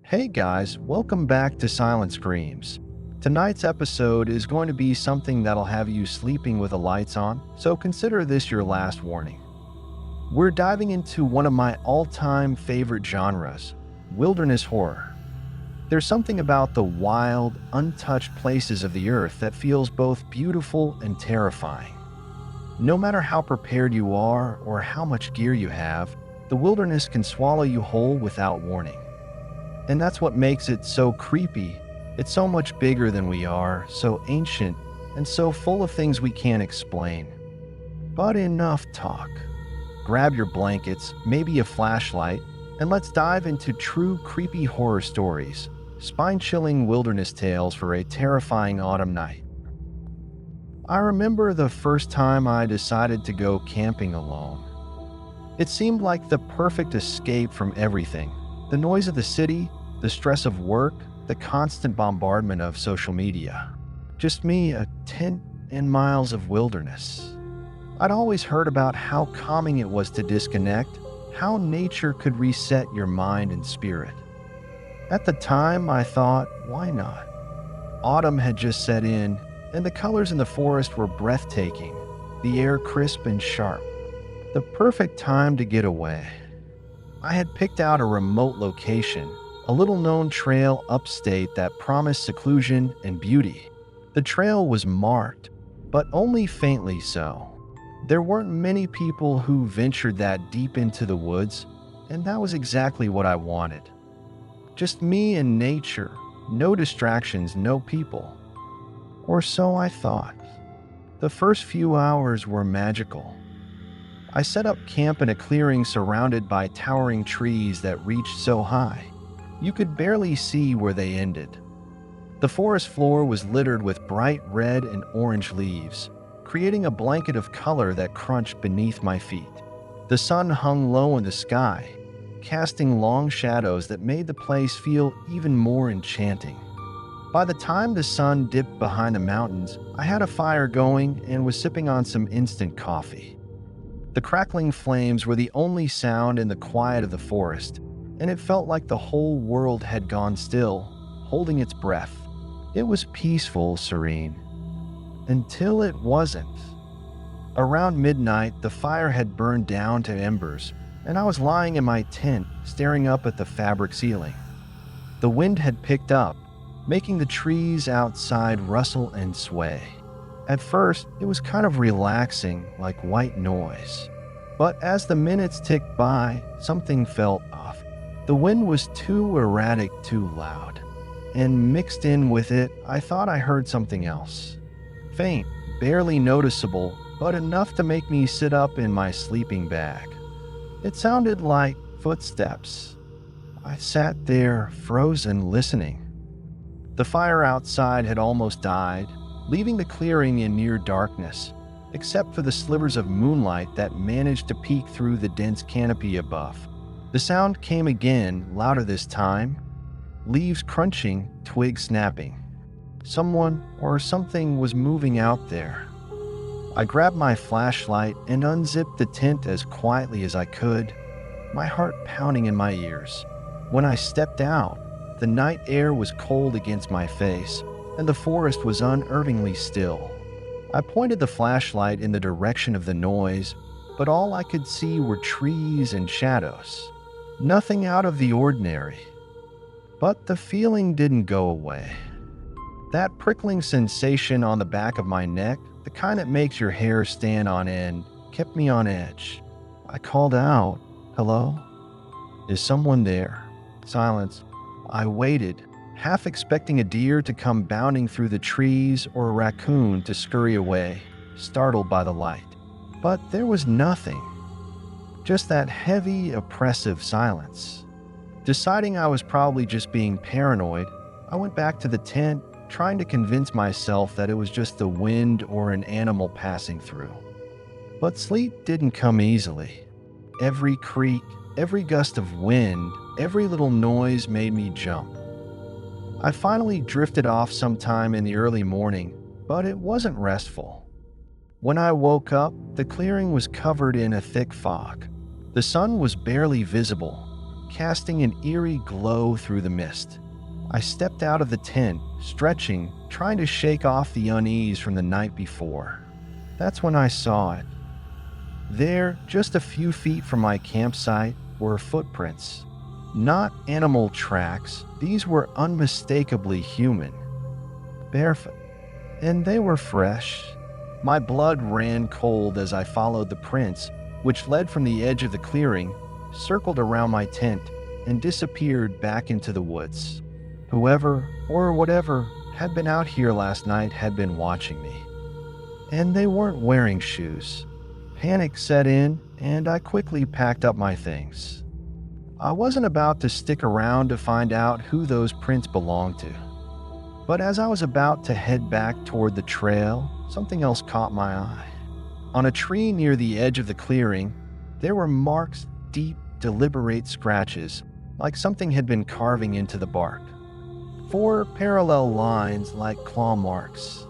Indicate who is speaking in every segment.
Speaker 1: Hey guys, welcome back to Silent Screams. Tonight's episode is going to be something that'll have you sleeping with the lights on, so consider this your last warning. We're diving into one of my all-time favorite genres, wilderness horror. There's something about the wild, untouched places of the earth that feels both beautiful and terrifying. No matter how prepared you are or how much gear you have, the wilderness can swallow you whole without warning. And that's what makes it so creepy. It's so much bigger than we are, so ancient, and so full of things we can't explain. But enough talk. Grab your blankets, maybe a flashlight, and let's dive into true creepy horror stories, spine-chilling wilderness tales for a terrifying autumn night. I remember the first time I decided to go camping alone. It seemed like the perfect escape from everything. The noise of the city, the stress of work, the constant bombardment of social media. Just me, a tent, and miles of wilderness. I'd always heard about how calming it was to disconnect, how nature could reset your mind and spirit. At the time, I thought, why not? Autumn had just set in, and the colors in the forest were breathtaking, the air crisp and sharp. The perfect time to get away. I had picked out a remote location, a little-known trail upstate that promised seclusion and beauty. The trail was marked, but only faintly so. There weren't many people who ventured that deep into the woods, and that was exactly what I wanted. Just me and nature, no distractions, no people. Or so I thought. The first few hours were magical. I set up camp in a clearing surrounded by towering trees that reached so high. You could barely see where they ended. The forest floor was littered with bright red and orange leaves, creating a blanket of color that crunched beneath my feet. The sun hung low in the sky, casting long shadows that made the place feel even more enchanting. By the time the sun dipped behind the mountains, I had a fire going and was sipping on some instant coffee. The crackling flames were the only sound in the quiet of the forest, and it felt like the whole world had gone still, holding its breath. It was peaceful, serene. Until it wasn't. Around midnight, the fire had burned down to embers, and I was lying in my tent, staring up at the fabric ceiling. The wind had picked up, making the trees outside rustle and sway. At first, it was kind of relaxing, like white noise. But as the minutes ticked by, something felt off. The wind was too erratic, too loud. And mixed in with it, I thought I heard something else. Faint, barely noticeable, but enough to make me sit up in my sleeping bag. It sounded like footsteps. I sat there, frozen, listening. The fire outside had almost died, leaving the clearing in near darkness, except for the slivers of moonlight that managed to peek through the dense canopy above. The sound came again, louder this time. Leaves crunching, twigs snapping. Someone or something was moving out there. I grabbed my flashlight and unzipped the tent as quietly as I could, my heart pounding in my ears. When I stepped out, the night air was cold against my face, and the forest was unnervingly still. I pointed the flashlight in the direction of the noise, but all I could see were trees and shadows. Nothing out of the ordinary. But the feeling didn't go away. That prickling sensation on the back of my neck, the kind that makes your hair stand on end, kept me on edge. I called out, "Hello? Is someone there?" Silence. I waited, half expecting a deer to come bounding through the trees or a raccoon to scurry away, startled by the light. But there was nothing. Just that heavy, oppressive silence. Deciding I was probably just being paranoid, I went back to the tent, trying to convince myself that it was just the wind or an animal passing through. But sleep didn't come easily. Every creak, every gust of wind, every little noise made me jump. I finally drifted off sometime in the early morning, but it wasn't restful. When I woke up, the clearing was covered in a thick fog. The sun was barely visible, casting an eerie glow through the mist. I stepped out of the tent, stretching, trying to shake off the unease from the night before. That's when I saw it. There, just a few feet from my campsite, were footprints. Not animal tracks, these were unmistakably human. Barefoot. And they were fresh. My blood ran cold as I followed the prints, which led from the edge of the clearing, circled around my tent, and disappeared back into the woods. Whoever, or whatever, had been out here last night had been watching me. And they weren't wearing shoes. Panic set in, and I quickly packed up my things. I wasn't about to stick around to find out who those prints belonged to. But as I was about to head back toward the trail, something else caught my eye. On a tree near the edge of the clearing, there were marks, deep, deliberate scratches, like something had been carving into the bark. 4 parallel lines like claw marks.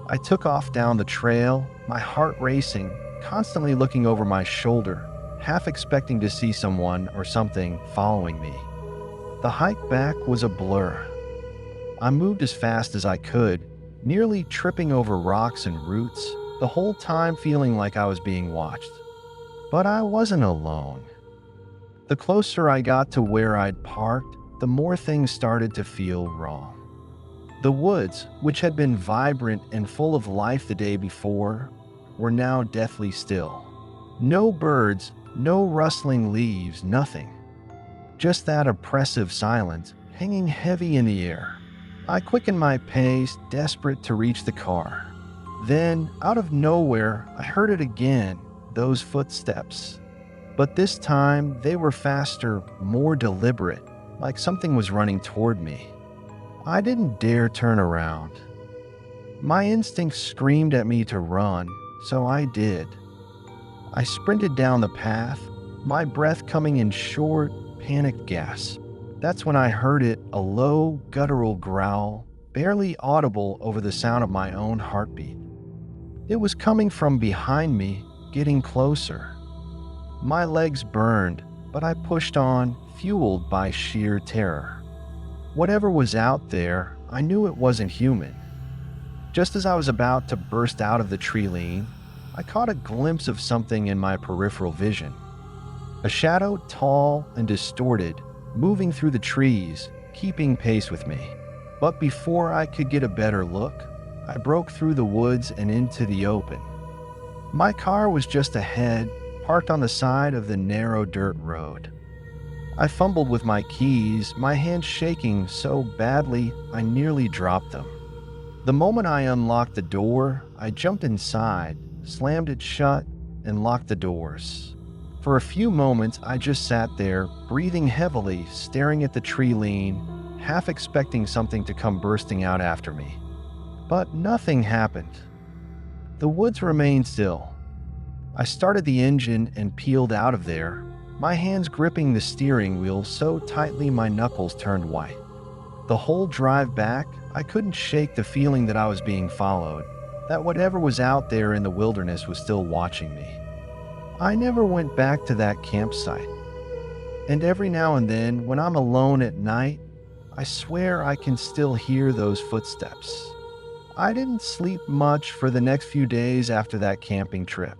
Speaker 1: I took off down the trail, my heart racing, constantly looking over my shoulder, half expecting to see someone or something following me. The hike back was a blur. I moved as fast as I could, nearly tripping over rocks and roots, the whole time feeling like I was being watched. But I wasn't alone. The closer I got to where I'd parked, the more things started to feel wrong. The woods, which had been vibrant and full of life the day before, were now deathly still. No birds, no rustling leaves, nothing. Just that oppressive silence hanging heavy in the air. I quickened my pace, desperate to reach the car. Then, out of nowhere, I heard it again, those footsteps. But this time, they were faster, more deliberate, like something was running toward me. I didn't dare turn around. My instincts screamed at me to run, so I did. I sprinted down the path, my breath coming in short, panicked gasps. That's when I heard it, a low, guttural growl, barely audible over the sound of my own heartbeat. It was coming from behind me, getting closer. My legs burned, but I pushed on, fueled by sheer terror. Whatever was out there, I knew it wasn't human. Just as I was about to burst out of the tree line, I caught a glimpse of something in my peripheral vision. A shadow tall and distorted, moving through the trees, keeping pace with me. But before I could get a better look, I broke through the woods and into the open. My car was just ahead, parked on the side of the narrow dirt road. I fumbled with my keys, my hands shaking so badly I nearly dropped them. The moment I unlocked the door, I jumped inside, slammed it shut, and locked the doors. For a few moments, I just sat there, breathing heavily, staring at the tree line, half expecting something to come bursting out after me. But nothing happened. The woods remained still. I started the engine and peeled out of there, my hands gripping the steering wheel so tightly my knuckles turned white. The whole drive back, I couldn't shake the feeling that I was being followed, that whatever was out there in the wilderness was still watching me. I never went back to that campsite. And every now and then, when I'm alone at night, I swear I can still hear those footsteps. I didn't sleep much for the next few days after that camping trip.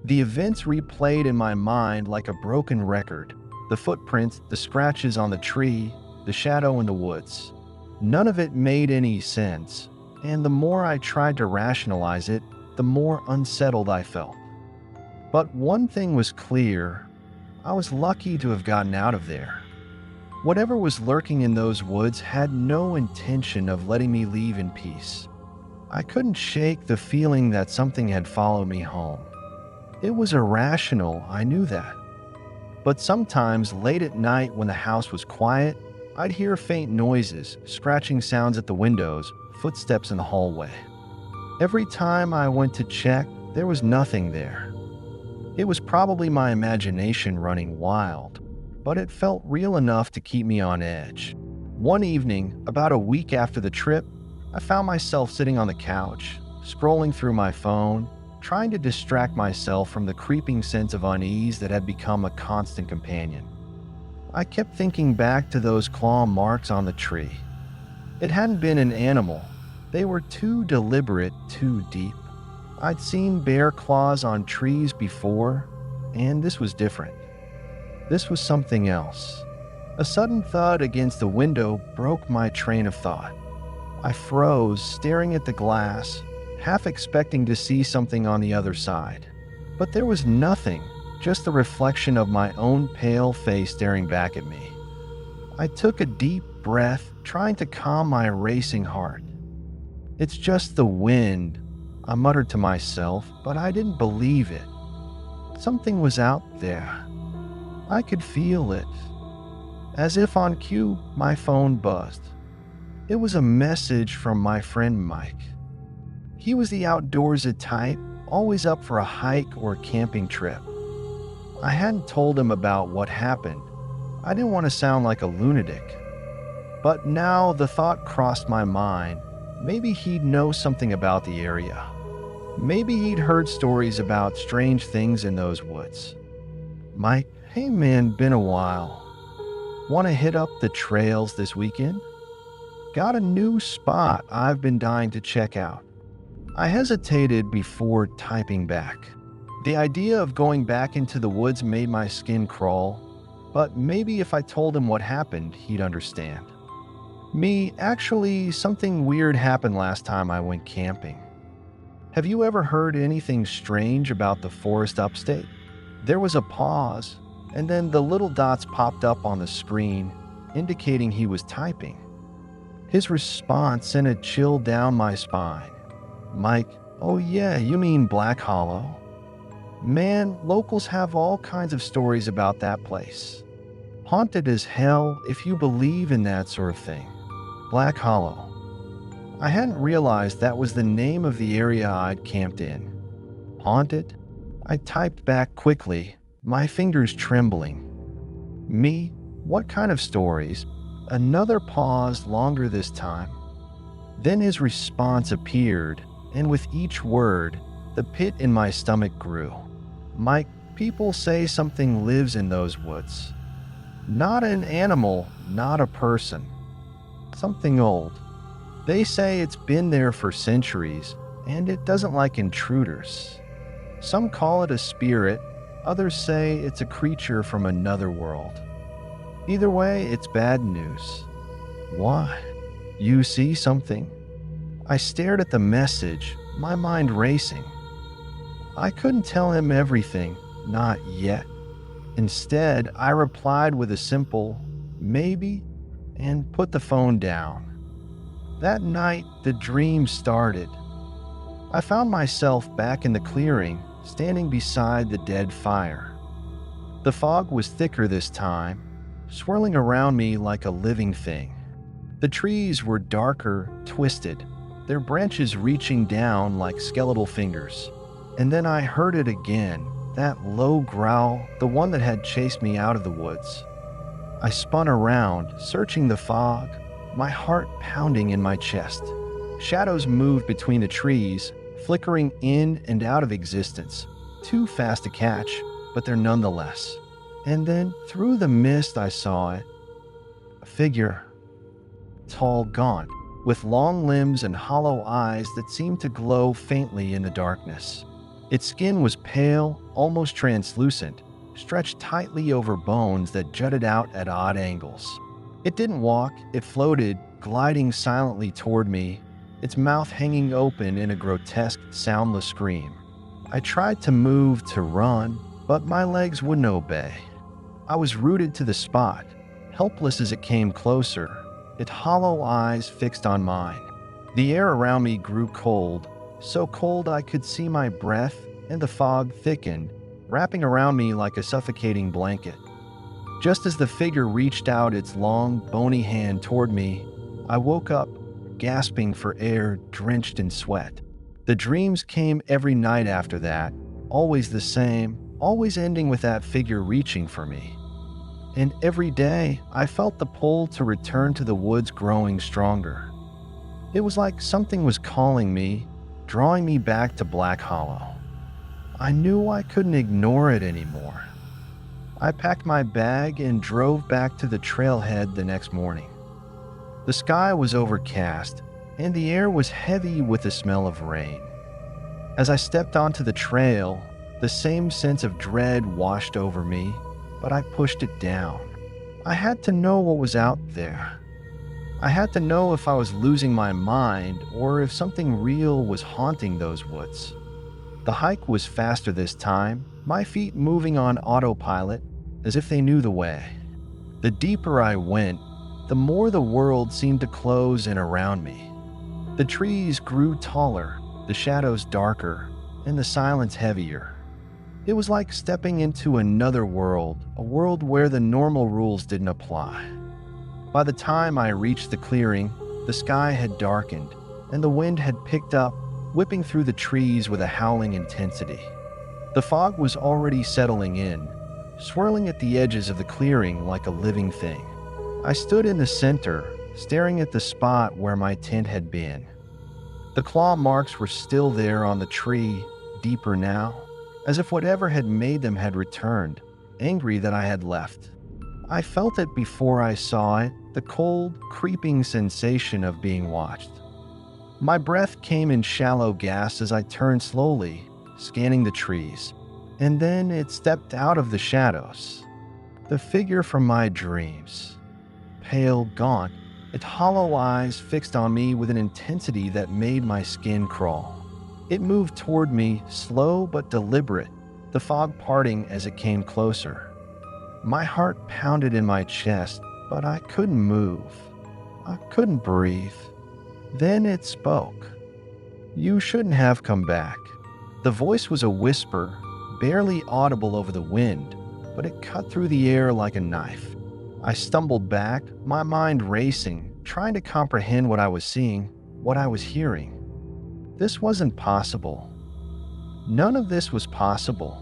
Speaker 1: The events replayed in my mind like a broken record. The footprints, the scratches on the tree, the shadow in the woods. None of it made any sense, and the more I tried to rationalize it, the more unsettled I felt. But one thing was clear. I was lucky to have gotten out of there. Whatever was lurking in those woods had no intention of letting me leave in peace. I couldn't shake the feeling that something had followed me home. It was irrational, I knew that. But sometimes, late at night when the house was quiet, I'd hear faint noises, scratching sounds at the windows, footsteps in the hallway. Every time I went to check, there was nothing there. It was probably my imagination running wild, but it felt real enough to keep me on edge. One evening, about a week after the trip, I found myself sitting on the couch, scrolling through my phone, trying to distract myself from the creeping sense of unease that had become a constant companion. I kept thinking back to those claw marks on the tree. It hadn't been an animal. They were too deliberate, too deep. I'd seen bear claws on trees before, and this was different. This was something else. A sudden thud against the window broke my train of thought. I froze, staring at the glass, half expecting to see something on the other side. But there was nothing, just the reflection of my own pale face staring back at me. I took a deep breath, trying to calm my racing heart. "It's just the wind," I muttered to myself, but I didn't believe it. Something was out there. I could feel it. As if on cue, my phone buzzed. It was a message from my friend Mike. He was the outdoorsy type, always up for a hike or a camping trip. I hadn't told him about what happened. I didn't want to sound like a lunatic. But now the thought crossed my mind. Maybe he'd know something about the area. Maybe he'd heard stories about strange things in those woods. "Mike, hey man, been a while. Want to hit up the trails this weekend? Got a new spot I've been dying to check out." I hesitated before typing back. The idea of going back into the woods made my skin crawl, but maybe if I told him what happened, he'd understand. Actually, something weird happened last time I went camping. Have you ever heard anything strange about the forest upstate? There was a pause, and then the little dots popped up on the screen, indicating he was typing. His response sent a chill down my spine. "Mike, oh yeah, you mean Black Hollow? Man, locals have all kinds of stories about that place. Haunted as hell if you believe in that sort of thing. Black Hollow." I hadn't realized that was the name of the area I'd camped in. Haunted? I typed back quickly, my fingers trembling. What kind of stories? Another pause, longer this time. Then his response appeared, and with each word, the pit in my stomach grew. "Mike, people say something lives in those woods. Not an animal, not a person. Something old. They say it's been there for centuries, and it doesn't like intruders. Some call it a spirit, others say it's a creature from another world. Either way, it's bad news." "Why? You see something?" I stared at the message, my mind racing. I couldn't tell him everything, not yet. Instead, I replied with a simple, "Maybe," and put the phone down. That night, the dream started. I found myself back in the clearing, standing beside the dead fire. The fog was thicker this time, swirling around me like a living thing. The trees were darker, twisted, their branches reaching down like skeletal fingers. And then I heard it again, that low growl, the one that had chased me out of the woods. I spun around, searching the fog, my heart pounding in my chest. Shadows moved between the trees, flickering in and out of existence, too fast to catch, but they're nonetheless. And then, through the mist, I saw it. A figure. Tall, gaunt, with long limbs and hollow eyes that seemed to glow faintly in the darkness. Its skin was pale, almost translucent, stretched tightly over bones that jutted out at odd angles. It didn't walk, it floated, gliding silently toward me, its mouth hanging open in a grotesque, soundless scream. I tried to move, to run, but my legs wouldn't obey. I was rooted to the spot, helpless as it came closer, its hollow eyes fixed on mine. The air around me grew cold, so cold I could see my breath, and the fog thickened, wrapping around me like a suffocating blanket. Just as the figure reached out its long, bony hand toward me, I woke up, gasping for air, drenched in sweat. The dreams came every night after that, always the same, always ending with that figure reaching for me. And every day, I felt the pull to return to the woods growing stronger. It was like something was calling me, drawing me back to Black Hollow. I knew I couldn't ignore it anymore. I packed my bag and drove back to the trailhead the next morning. The sky was overcast, and the air was heavy with the smell of rain. As I stepped onto the trail, the same sense of dread washed over me, but I pushed it down. I had to know what was out there. I had to know if I was losing my mind or if something real was haunting those woods. The hike was faster this time, my feet moving on autopilot as if they knew the way. The deeper I went, the more the world seemed to close in around me. The trees grew taller, the shadows darker, and the silence heavier. It was like stepping into another world, a world where the normal rules didn't apply. By the time I reached the clearing, the sky had darkened, and the wind had picked up, whipping through the trees with a howling intensity. The fog was already settling in, swirling at the edges of the clearing like a living thing. I stood in the center, staring at the spot where my tent had been. The claw marks were still there on the tree, deeper now, as if whatever had made them had returned, angry that I had left. I felt it before I saw it, the cold, creeping sensation of being watched. My breath came in shallow gasps as I turned slowly, scanning the trees, and then it stepped out of the shadows. The figure from my dreams. Pale, gaunt, its hollow eyes fixed on me with an intensity that made my skin crawl. It moved toward me, slow but deliberate, the fog parting as it came closer. My heart pounded in my chest, but I couldn't move. I couldn't breathe. Then it spoke. "You shouldn't have come back." The voice was a whisper, barely audible over the wind, but it cut through the air like a knife. I stumbled back, my mind racing, trying to comprehend what I was seeing, what I was hearing. This wasn't possible. None of this was possible.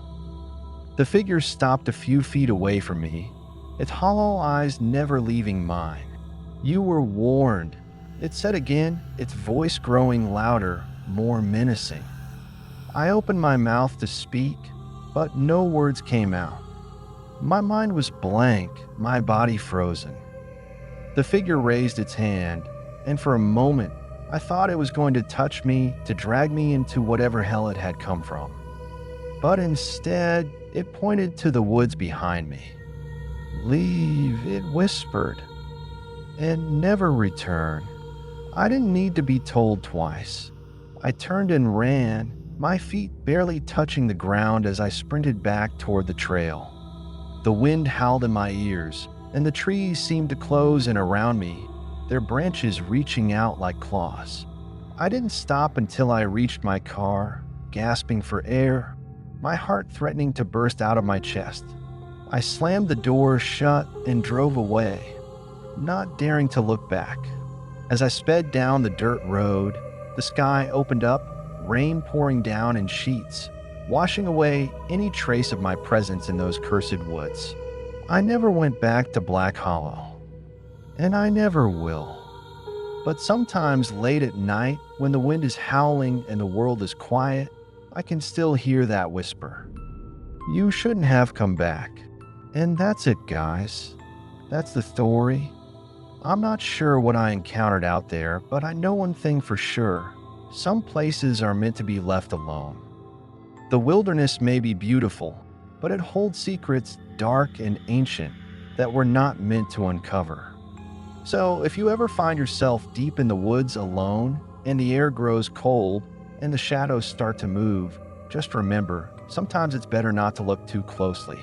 Speaker 1: The figure stopped a few feet away from me, its hollow eyes never leaving mine. "You were warned," it said again, its voice growing louder, more menacing. I opened my mouth to speak, but no words came out. My mind was blank, my body frozen. The figure raised its hand, and for a moment, I thought it was going to touch me, to drag me into whatever hell it had come from. But instead, it pointed to the woods behind me. "Leave," it whispered, "and never return." I didn't need to be told twice. I turned and ran, my feet barely touching the ground as I sprinted back toward the trail. The wind howled in my ears, and the trees seemed to close in around me, their branches reaching out like claws. I didn't stop until I reached my car, gasping for air, my heart threatening to burst out of my chest. I slammed the door shut and drove away, not daring to look back. As I sped down the dirt road, the sky opened up, rain pouring down in sheets, washing away any trace of my presence in those cursed woods. I never went back to Black Hollow, and I never will. But sometimes late at night, when the wind is howling and the world is quiet, I can still hear that whisper. "You shouldn't have come back." And that's it, guys. That's the story. I'm not sure what I encountered out there, but I know one thing for sure. Some places are meant to be left alone. The wilderness may be beautiful, but it holds secrets dark and ancient that we're not meant to uncover. So if you ever find yourself deep in the woods alone, and the air grows cold, and the shadows start to move, just remember, sometimes it's better not to look too closely.